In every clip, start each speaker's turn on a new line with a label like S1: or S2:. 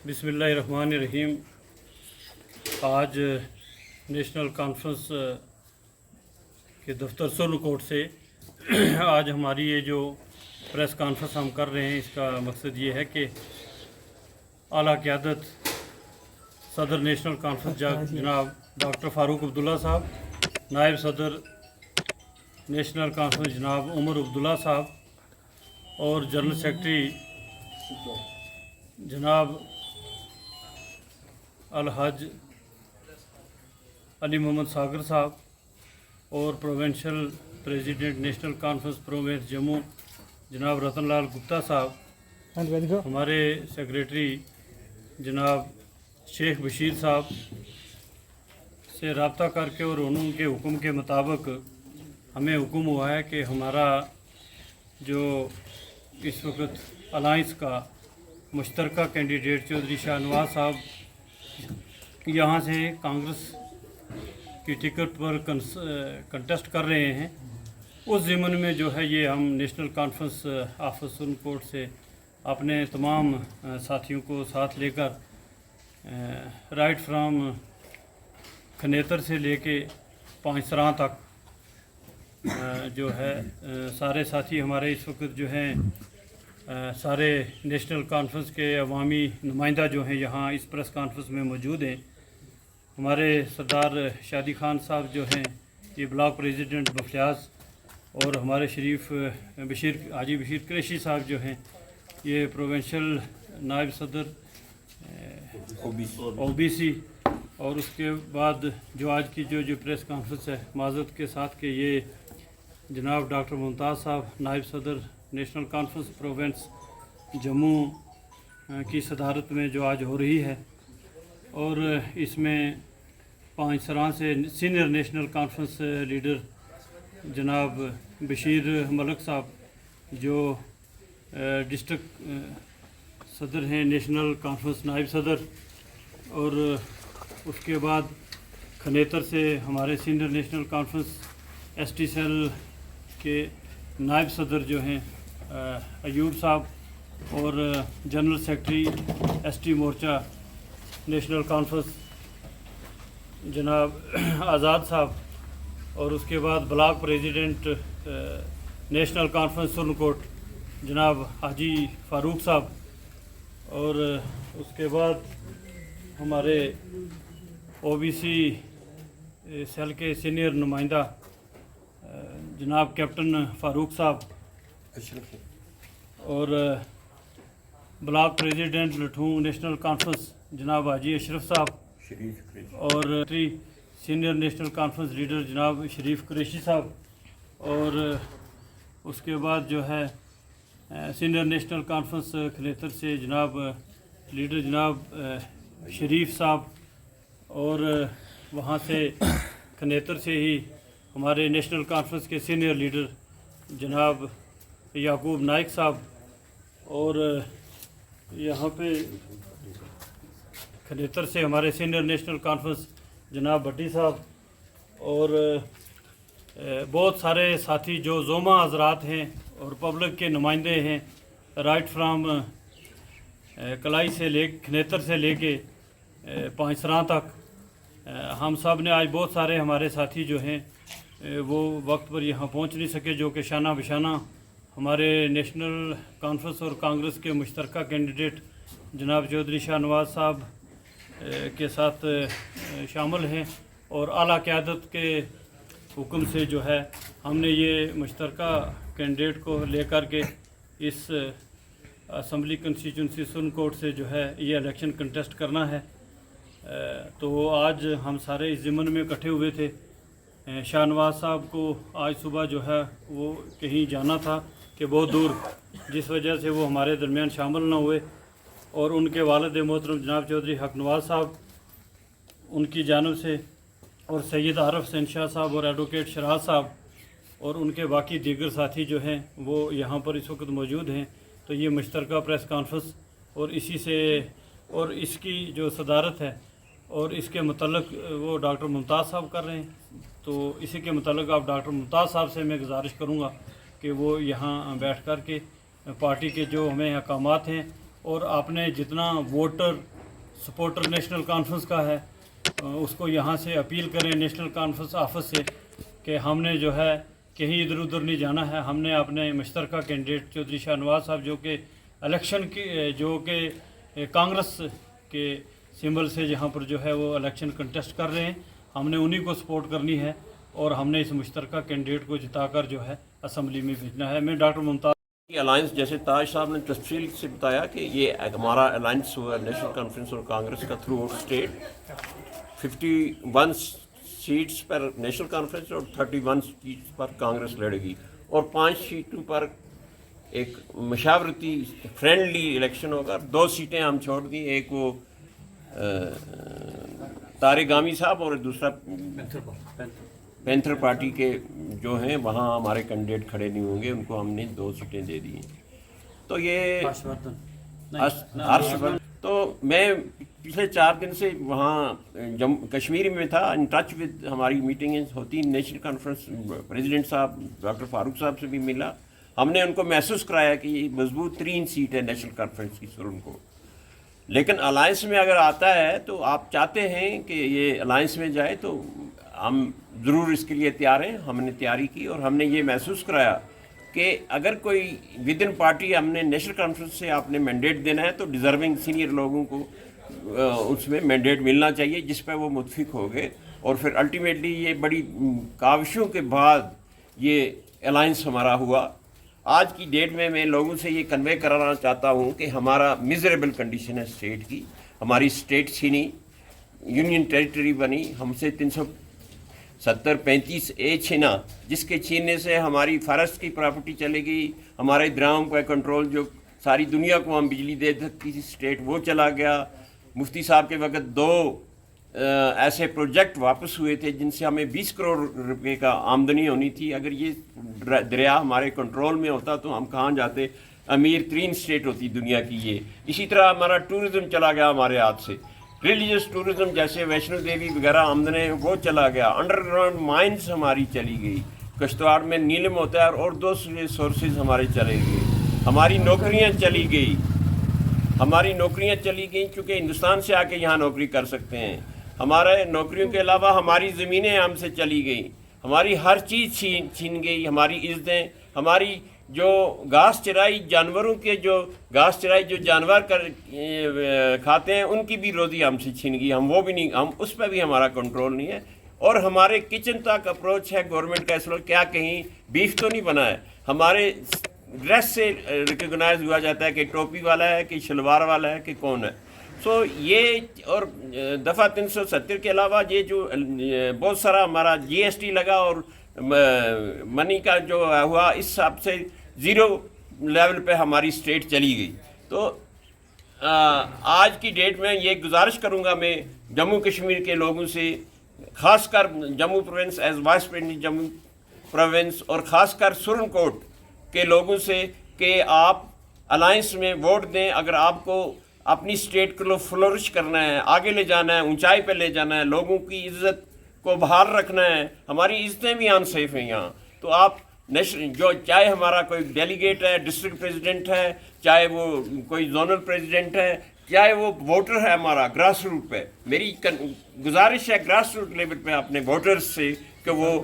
S1: बिस्मिल्लाहिर्रहमानिर्रहीम। आज national conference के दफ्तर सोनकोट से आज हमारी ये जो प्रेस कॉन्फ्रेंस हम कर रहे हैं, इसका मकसद ये है कि आला क़यादत सदर नेशनल कॉन्फ्रेंस जनाब डॉक्टर फ़ारूक अब्दुल्ला साहब, नायब सदर नेशनल कॉन्फ्रेंस जनाब उमर अब्दुल्ला साहब और जनरल सेक्रेटरी जनाब अलहज अली मोहम्मद सागर साहब और provincial president national conference province Jammu जनाब रतन लाल गुप्ता साहब, हमारे सेक्रेटरी जनाब शेख बशीर साहब से रब्ता करके और उनके हुक्म के मुताबिक हमें हुक्म हुआ है कि हमारा जो इस वक्त अलाइंस का मुश्तरका कैंडिडेट चौधरी शाहनवाज साहब यहाँ से कांग्रेस की टिकट पर कंटेस्ट कर रहे हैं, उस ज़िम्न में जो है ये हम नेशनल कॉन्फ्रेंस ऑफिस सोनकोट से अपने तमाम साथियों को साथ लेकर राइट फ्राम खनेतर से लेके पांचसरा तक जो है सारे साथी हमारे इस वक्त जो हैं सारे नेशनल कॉन्फ्रेंस के अवामी नुमाइंदा जो हैं यहाँ इस प्रेस कॉन्फ्रेंस में मौजूद हैं। हमारे सरदार शादी खान साहब जो हैं ये ब्लॉक प्रेसिडेंट बफलियाज और हमारे शरीफ हाजी बशीर कुरैशी साहब जो हैं ये प्रोविंशियल नायब सदर ओबीसी और उसके बाद जो आज की जो प्रेस कॉन्फ्रेंस है माज़रत के साथ कि ये जनाब डॉक्टर मुमताज़ साहब नायब सदर नेशनल कॉन्फ्रेंस प्रोविंस जम्मू की सदारत में जो आज हो रही है और इसमें पांचसरा से सीनियर नेशनल कॉन्फ्रेंस लीडर जनाब बशीर मलिक साहब जो डिस्ट्रिक्ट सदर हैं नेशनल कॉन्फ्रेंस नायब सदर, और उसके बाद खनेतर से हमारे senior national conference ST cell के नायब सदर जो हैं अयूब साहब और जनरल सेक्रेटरी एसटी मोर्चा नेशनल कॉन्फ्रेंस जनाब आज़ाद साहब, और उसके बाद block president national conference Sonkot जनाब हाजी फ़ारूक साहब, और उसके बाद हमारे ओबीसी सेल के सीनियर नुमाइंदा जनाब कैप्टन फ़ारूक साहब, और ब्लॉक प्रेसिडेंट लठूं नेशनल कॉन्फ्रेंस जनाब हाजी अशरफ साहब, और सीनियर नेशनल कॉन्फ्रेंस लीडर जनाब शरीफ कुरैशी साहब, और उसके बाद जो है सीनियर नेशनल कॉन्फ्रेंस खनेतर से जनाब लीडर जनाब शरीफ साहब, और वहाँ से खनेतर से ही हमारे नेशनल कॉन्फ्रेंस के सीनियर लीडर जनाब याकूब नाइक साहब, और यहाँ पे खनेतर से हमारे सीनियर नेशनल कॉन्फ्रेंस जनाब भट्टी साहब, और बहुत सारे साथी जो जोमा हजरात हैं और पब्लिक के नुमाइंदे हैं राइट फ्राम कलाई से खनेतर से लेके पांचसरा तक। हम सब ने आज बहुत सारे हमारे साथी जो हैं वो वक्त पर यहाँ पहुँच नहीं सके, जो कि शाना बशाना हमारे नेशनल कॉन्फ्रेंस और कांग्रेस के मुश्तरका कैंडिडेट जनाब चौधरी शाहनवाज साहब के साथ शामिल हैं, और आला क़यादत के हुक्म से जो है हमने ये मुश्तरका कैंडिडेट को लेकर के इस असम्बली कंस्टिट्यूंसी सोनकोट से जो है ये इलेक्शन कंटेस्ट करना है। तो आज हम सारे इस ज़िम्न में इकट्ठे हुए थे। शाहनवाज साहब को आज सुबह जो है वो कहीं जाना था कि बहुत दूर, जिस वजह से वो हमारे दरमियान शामिल ना हुए, और उनके वालिद मोहतरम जनाब चौधरी हक नवाज साहब उनकी जानब से, और सैयद आरफ हुसैन शाह साहब और एडवोकेट शराज साहब और उनके बाकी दीगर साथी जो हैं वो यहाँ पर इस वक्त मौजूद हैं। तो ये मुश्तरका प्रेस कॉन्फ्रेंस और इसी से और इसकी जो सदारत है और इसके मतलब वो डॉक्टर मुमताज़ साहब कर रहे हैं। तो इसी के मतलब आप डॉक्टर मुमताज़ साहब से मैं गुजारिश करूँगा कि वो यहाँ बैठ कर के पार्टी के जो हमें अहकामात हैं और आपने जितना वोटर سپورٹر نیشنل کانفرنس کا ہے اس کو یہاں سے اپیل کریں نیشنل کانفرنس آفس سے کہ ہم نے جو ہے کہیں ادھر ادھر نہیں جانا ہے. ہم نے اپنے مشترکہ کینڈیڈیٹ چودھری شاہ نواز صاحب جو کہ الیکشن کی جو کہ کانگریس کے سمبل سے جہاں پر جو ہے وہ الیکشن کنٹیسٹ کر رہے ہیں, ہم نے انہی کو سپورٹ کرنی ہے اور ہم نے اس مشترکہ کینڈیڈیٹ کو جتا کر جو ہے اسمبلی میں بھیجنا ہے. میں ڈاکٹر ممتاز
S2: الائنس, جیسے تاج صاحب نے تفصیل سے بتایا کہ یہ ہمارا الائنس ہوا نیشنل کانفرنس اور کانگریس کا تھرو آؤٹ اسٹیٹ. 51 سیٹس پر نیشنل کانفرنس اور 31 سیٹس پر کانگریس لڑے گی, اور 5 سیٹوں پر ایک مشاورتی فرینڈلی الیکشن ہوگا. 2 سیٹیں ہم چھوڑ دیں, ایک وہ طارق گامی صاحب اور دوسرا پینتھر پارٹی کے جو ہیں وہاں ہمارے کینڈیڈیٹ کھڑے نہیں ہوں گے, ان کو ہم نے 2 سیٹیں دے دی ہیں. تو یہ تو میں پچھلے 4 دن سے وہاں کشمیر میں تھا, ان ٹچ ود ہماری میٹنگیں ہوتی نیشنل کانفرنس. پریزیڈنٹ صاحب ڈاکٹر فاروق صاحب سے بھی ملا, ہم نے ان کو محسوس کرایا کہ یہ مضبوط 3 سیٹ ہے نیشنل کانفرنس کی سرن کو. لیکن الائنس میں اگر آتا ہے تو آپ چاہتے ہیں کہ یہ الائنس میں جائے تو ہم ضرور اس کے لیے تیار ہیں. ہم نے تیاری کی اور ہم نے یہ محسوس کرایا کہ اگر کوئی ود ان پارٹی ہم نے نیشنل کانفرنس سے آپ نے مینڈیٹ دینا ہے تو ڈیزرونگ سینئر لوگوں کو اس میں مینڈیٹ ملنا چاہیے جس پہ وہ متفق ہو گئے. اور پھر الٹیمیٹلی یہ بڑی کاوشوں کے بعد یہ الائنس ہمارا ہوا. آج کی ڈیٹ میں لوگوں سے یہ کنوے کرانا چاہتا ہوں کہ ہمارا میزریبل کنڈیشن ہے اسٹیٹ کی. ہماری اسٹیٹ چھینی, یونین ٹیریٹری بنی, ہم سے 370-35A چھینا, جس کے چھیننے سے ہماری فارسٹ کی پراپرٹی چلے گئی. ہمارے دریاؤں کا کنٹرول جو ساری دنیا کو ہم بجلی دے سکتی تھی اسٹیٹ وہ چلا گیا. مفتی صاحب کے وقت 2 ایسے پروجیکٹ واپس ہوئے تھے جن سے ہمیں 20 کروڑ روپے کا آمدنی ہونی تھی. اگر یہ دریا ہمارے کنٹرول میں ہوتا تو ہم کہاں جاتے, امیر ترین اسٹیٹ ہوتی دنیا کی یہ. اسی طرح ہمارا ٹورزم چلا گیا ہمارے ہاتھ سے, ریلیجس ٹورزم جیسے ویشنو دیوی وغیرہ آمدنی وہ چلا گیا. انڈر گراؤنڈ مائنس ہماری چلی گئی, کشتواڑ میں نیلم ہوتا ہے اور 2 سورسز ہمارے چلے گئے. ہماری نوکریاں چلی گئی چونکہ ہندوستان سے آ کے یہاں نوکری کر سکتے ہیں. ہمارے نوکریوں کے علاوہ ہماری زمینیں ہم سے چلی گئیں, ہماری ہر چیز چھین گئی. ہماری عزتیں, ہماری جو گھاس چرائی جانوروں کے جو جانور کھاتے ہیں ان کی بھی روزی ہم سے چھین گئی. ہم وہ بھی نہیں, ہم اس پہ بھی ہمارا کنٹرول نہیں ہے. اور ہمارے کچن تک اپروچ ہے گورنمنٹ کا, اس وقت کیا کہیں بیف تو نہیں بنا ہے. ہمارے ڈریس سے ریکگنائز ہوا جاتا ہے کہ ٹوپی والا ہے کہ شلوار والا ہے کہ کون ہے. سو یہ اور دفعہ 370 کے علاوہ یہ جو بہت سارا ہمارا GST لگا اور منی کا جو ہوا, اس حساب سے 0 لیول پہ ہماری اسٹیٹ چلی گئی. تو آج کی ڈیٹ میں یہ گزارش کروں گا میں جموں کشمیر کے لوگوں سے, خاص کر Jammu province as vice president Jammu province, اور خاص کر سرن کوٹ کے لوگوں سے کہ آپ الائنس میں ووٹ دیں. اگر آپ کو اپنی اسٹیٹ کو فلورش کرنا ہے, آگے لے جانا ہے, اونچائی پہ لے جانا ہے, لوگوں کی عزت کو بحال رکھنا ہے. ہماری عزتیں بھی انسیف ہیں یہاں, تو آپ جو چاہے ہمارا کوئی ڈیلیگیٹ ہے, ڈسٹرکٹ پریزیڈنٹ ہے, چاہے وہ کوئی زونل پریزیڈنٹ ہے, چاہے وہ ووٹر ہے ہمارا گراس روٹ پہ, میری گزارش ہے گراس روٹ لیول پہ اپنے ووٹرز سے کہ وہ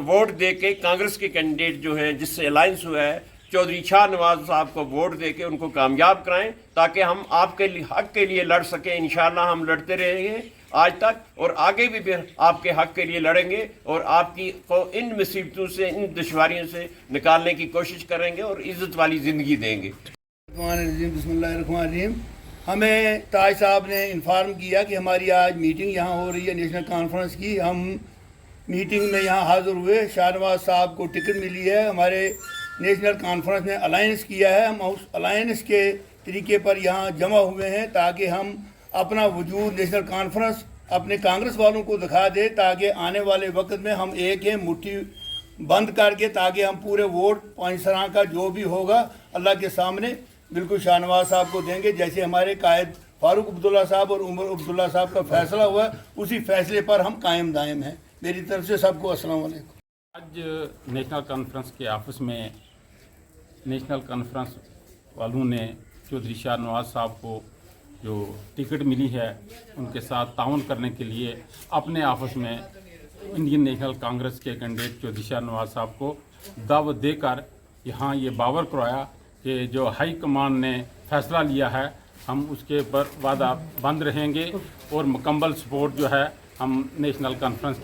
S2: ووٹ دے کے کانگریس کے کینڈیڈیٹ جو ہیں جس سے الائنس ہوا ہے چودھری شاہ نواز صاحب کو ووٹ دے کے ان کو کامیاب کرائیں, تاکہ ہم آپ کے حق کے لیے لڑ سکیں. انشاءاللہ ہم لڑتے رہیں گے آج تک اور آگے بھی پھر آپ کے حق کے لیے لڑیں گے, اور آپ کی کو ان مصیبتوں سے, ان دشواریوں سے نکالنے کی کوشش کریں گے اور عزت والی زندگی دیں گے.
S3: بسم اللہ الرحمن الرحیم. ہمیں تاج صاحب نے انفارم کیا کہ ہماری آج میٹنگ یہاں ہو رہی ہے نیشنل کانفرنس کی. ہم میٹنگ میں یہاں حاضر ہوئے. شاہ نواز صاحب کو ٹکٹ ملی ہے, ہمارے نیشنل کانفرنس نے الائنس کیا ہے. ہم اس الائنس کے طریقے پر یہاں جمع ہوئے ہیں تاکہ ہم اپنا وجود نیشنل کانفرنس اپنے کانگریس والوں کو دکھا دے, تاکہ آنے والے وقت میں ہم ایک ہیں مٹھی بند کر کے, تاکہ ہم پورے ووٹ پانچسراں کا جو بھی ہوگا اللہ کے سامنے بالکل شاہ نواز صاحب کو دیں گے. جیسے ہمارے قائد فاروق عبداللہ صاحب اور عمر عبداللہ صاحب کا فیصلہ ہوا, اسی فیصلے پر ہم قائم دائم ہیں. میری طرف سے سب کو السلام علیکم.
S4: آج نیشنل کانفرنس کے آفس میں نیشنل کانفرنس والوں نے چودھری شاہ نواز صاحب کو जो टिकट मिली है उनके साथ ताउन करने के लिए अपने आपस में इंडियन नेशनल कांग्रेस के कैंडिडेट चौधरी शाह नवाज साहब को दावत देकर यहाँ ये बावर कराया कि जो हाई कमान ने फैसला लिया है हम उसके पर वादा बंद रहेंगे और मुकम्मल सपोर्ट जो है हम national conference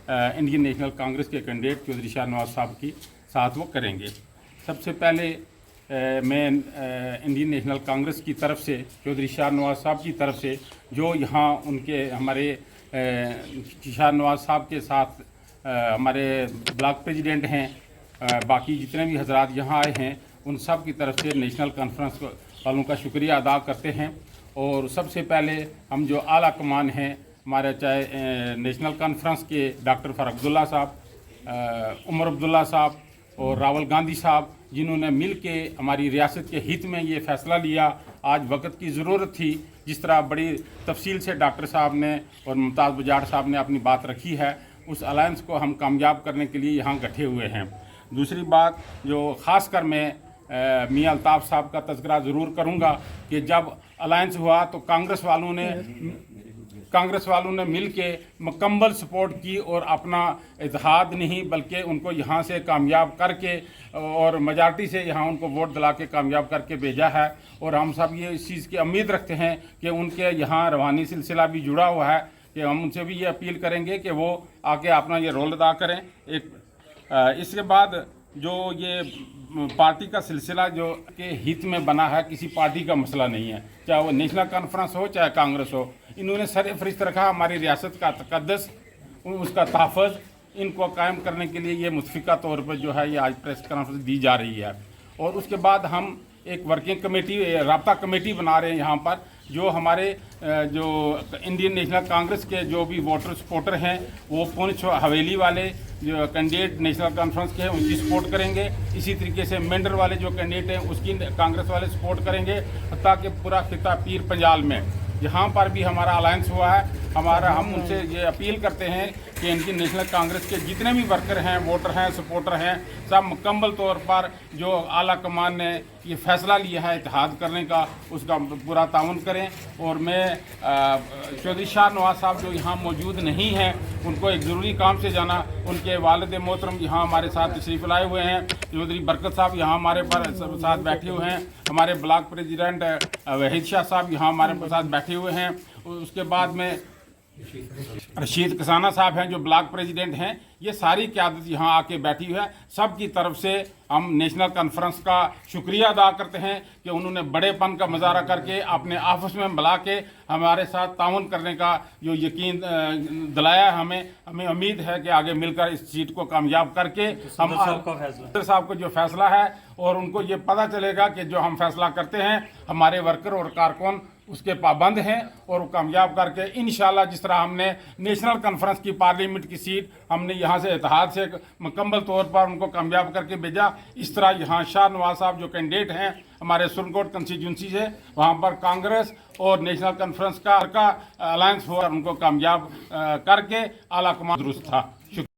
S4: Indian national Congress के कैंडिडेट चौधरी शाह नवाज साहब की साथ वो करेंगे। सबसे पहले मैं इंडियन नेशनल कांग्रेस की तरफ से चौधरी शाह नवाज साहब की तरफ से जो यहाँ उनके हमारे शाह नवाज साहब के साथ हमारे ब्लॉक प्रेसिडेंट हैं, बाकी जितने भी हजरात यहाँ आए हैं उन सब की तरफ से नेशनल कॉन्फ्रेंस वालों का शुक्रिया अदा करते हैं। और सबसे पहले हम जो आला कमान हैं हमारे चाहे नेशनल कॉन्फ्रेंस के डॉक्टर फ़ारूक अब्दुल्ला साहब, उमर अब्दुल्ला साहब और राहुल गांधी साहब, जिन्होंने मिल के हमारी रियासत के हित में ये फ़ैसला लिया। आज वक्त की ज़रूरत थी, जिस तरह बड़ी तफसील से डॉक्टर साहब ने और मुमताज़ बजाट साहब ने अपनी बात रखी है, उस अलायंस को हम कामयाब करने के लिए यहाँ गठे हुए हैं। दूसरी बात जो ख़ास कर मैं मियां अल्ताफ़ साहब का तज़किरा ज़रूर करूँगा कि जब अलायंस हुआ तो कांग्रेस वालों ने मिल के मुकम्मल सपोर्ट की और अपना इत्तेहाद नहीं बल्कि उनको यहाँ से कामयाब करके और मेजॉरिटी से यहाँ उनको वोट दिला के कामयाब करके भेजा है। और हम सब ये इस चीज़ की उम्मीद रखते हैं कि उनके यहाँ रूहानी सिलसिला भी जुड़ा हुआ है कि हम उनसे भी ये अपील करेंगे कि वो आके अपना ये रोल अदा करें। इसके बाद जो ये पार्टी का सिलसिला जो के हित में बना है, किसी पार्टी का मसला नहीं है, चाहे वो नेशनल कॉन्फ्रेंस हो चाहे कांग्रेस हो। इन्होंने सर फरिश्त रखा हमारी रियासत का तकद्दस, उसका तहफ़्फ़ुज़, इनको कायम करने के लिए ये मुतफ़िका तौर पर जो है ये आज प्रेस कॉन्फ्रेंस दी जा रही है। और उसके बाद हम एक वर्किंग कमेटी, राब्ता कमेटी बना रहे हैं यहाँ पर, जो हमारे जो इंडियन नेशनल कांग्रेस के जो भी वोटर सपोर्टर हैं वो पुंछ हवेली वाले जो कैंडिडेट नेशनल कॉन्फ्रेंस के हैं उनकी सपोर्ट करेंगे। इसी तरीके से मेंढर वाले जो कैंडिडेट हैं उसकी कांग्रेस वाले सपोर्ट करेंगे, ताकि पूरा खिता पीर पंजाल में जहाँ पर भी हमारा अलायंस हुआ है हम उनसे ये अपील करते हैं कि इंडियन नेशनल कांग्रेस के जितने भी वर्कर हैं, वोटर हैं, सपोर्टर हैं, सब मुकम्मल तौर पर जो आला कमान ने ये फ़ैसला लिया है इत्तेहाद करने का, उसका पूरा ताउन करें। और मैं चौधरी शाह नवाज साहब जो यहाँ मौजूद नहीं हैं उनको एक ज़रूरी काम से जाना, उनके वालिद मोहतरम यहाँ हमारे साथ तशरीफ़ लाए हुए हैं, चौधरी बरकत साहब यहाँ हमारे पर साथ बैठे हुए हैं, हमारे ब्लॉक प्रेसिडेंट वहीद शाह साहब यहाँ हमारे साथ बैठे हुए हैं। उसके बाद में रशीद कसाना साहब हैं जो ब्लॉक प्रेसिडेंट हैं। ये सारी क़यादत यहाँ आके बैठी हुई है। सब की तरफ से हम नेशनल कॉन्फ्रेंस का शुक्रिया अदा करते हैं कि उन्होंने बड़ेपन का मुजाहरा करके अपने आपस में मिला के हमारे साथ ताउन करने का जो यकीन दिलाया है। हमें उम्मीद है कि आगे मिलकर इस सीट को कामयाब करके हम सदर साहब को जो फैसला है और उनको ये पता चलेगा कि जो हम फैसला करते हैं हमारे वर्कर और कारकुन उसके पाबंद हैं और वो कामयाब करके इंशाल्लाह जिस तरह हमने नेशनल कॉन्फ्रेंस की पार्लियामेंट की सीट हमने यहाँ से इत्तेहाद से मुकम्मल तौर पर उनको कामयाब करके भेजा, इस तरह यहाँ शाह नवाज साहब जो कैंडिडेट हैं हमारे सुरनकोट कंस्टिट्यूंसी से, वहाँ पर कांग्रेस और नेशनल कॉन्फ्रेंस का अलायंस हुआ, उनको कामयाब करके आला कमान दुरुस्त था।